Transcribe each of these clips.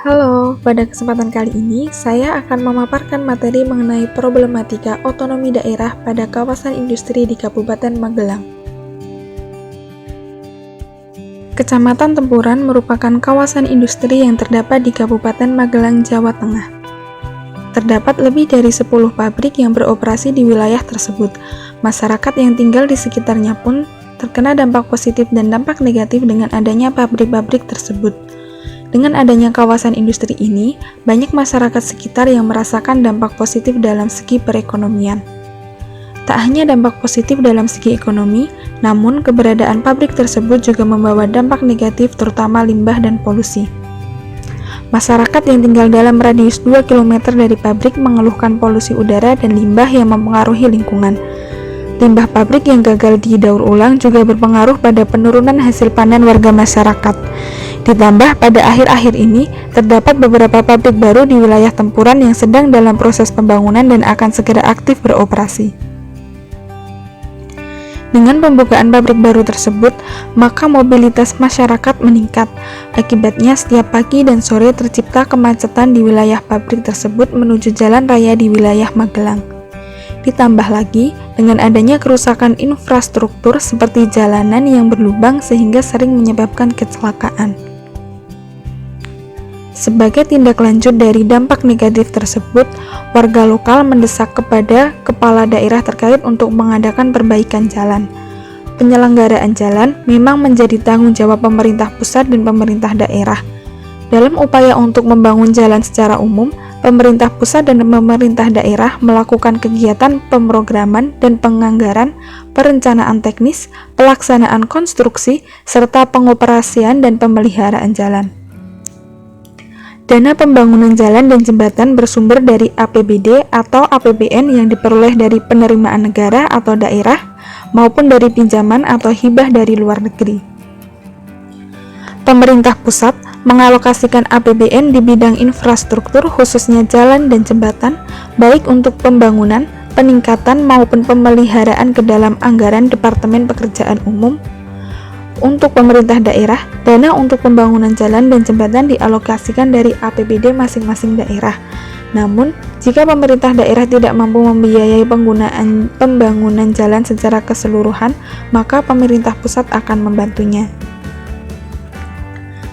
Halo, pada kesempatan kali ini saya akan memaparkan materi mengenai problematika otonomi daerah pada kawasan industri di Kabupaten Magelang. Kecamatan Tempuran merupakan kawasan industri yang terdapat di Kabupaten Magelang, Jawa Tengah. Terdapat lebih dari 10 pabrik yang beroperasi di wilayah tersebut. Masyarakat yang tinggal di sekitarnya pun terkena dampak positif dan dampak negatif dengan adanya pabrik-pabrik tersebut. Dengan adanya kawasan industri ini, banyak masyarakat sekitar yang merasakan dampak positif dalam segi perekonomian. Tak hanya dampak positif dalam segi ekonomi, namun keberadaan pabrik tersebut juga membawa dampak negatif terutama limbah dan polusi. Masyarakat yang tinggal dalam radius 2 km dari pabrik mengeluhkan polusi udara dan limbah yang mempengaruhi lingkungan. Limbah pabrik yang gagal didaur ulang juga berpengaruh pada penurunan hasil panen warga masyarakat. Ditambah pada akhir-akhir ini, terdapat beberapa pabrik baru di wilayah Tempuran yang sedang dalam proses pembangunan dan akan segera aktif beroperasi. Dengan pembukaan pabrik baru tersebut, maka mobilitas masyarakat meningkat. Akibatnya, setiap pagi dan sore tercipta kemacetan di wilayah pabrik tersebut menuju jalan raya di wilayah Magelang. Ditambah lagi, dengan adanya kerusakan infrastruktur seperti jalanan yang berlubang sehingga sering menyebabkan kecelakaan. Sebagai tindak lanjut dari dampak negatif tersebut, warga lokal mendesak kepada kepala daerah terkait untuk mengadakan perbaikan jalan. Penyelenggaraan jalan memang menjadi tanggung jawab pemerintah pusat dan pemerintah daerah. Dalam upaya untuk membangun jalan secara umum, pemerintah pusat dan pemerintah daerah melakukan kegiatan pemrograman dan penganggaran, perencanaan teknis, pelaksanaan konstruksi, serta pengoperasian dan pemeliharaan jalan. Dana pembangunan jalan dan jembatan bersumber dari APBD atau APBN yang diperoleh dari penerimaan negara atau daerah, maupun dari pinjaman atau hibah dari luar negeri. Pemerintah pusat mengalokasikan APBN di bidang infrastruktur khususnya jalan dan jembatan, baik untuk pembangunan, peningkatan maupun pemeliharaan ke dalam anggaran Departemen Pekerjaan Umum. Untuk pemerintah daerah, dana untuk pembangunan jalan dan jembatan dialokasikan dari APBD masing-masing daerah. Namun, jika pemerintah daerah tidak mampu membiayai penggunaan pembangunan jalan secara keseluruhan, maka pemerintah pusat akan membantunya.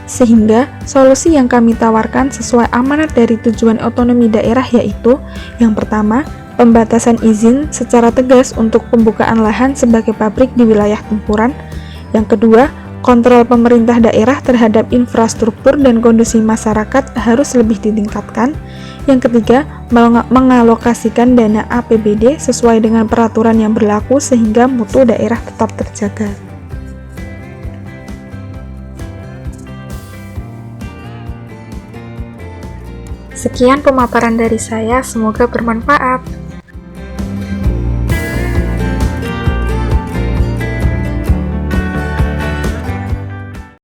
Sehingga, solusi yang kami tawarkan sesuai amanat dari tujuan otonomi daerah yaitu, yang pertama, pembatasan izin secara tegas untuk pembukaan lahan sebagai pabrik di wilayah Tempuran. Yang kedua, kontrol pemerintah daerah terhadap infrastruktur dan kondisi masyarakat harus lebih ditingkatkan. Yang ketiga, mengalokasikan dana APBD sesuai dengan peraturan yang berlaku sehingga mutu daerah tetap terjaga. Sekian pemaparan dari saya, semoga bermanfaat.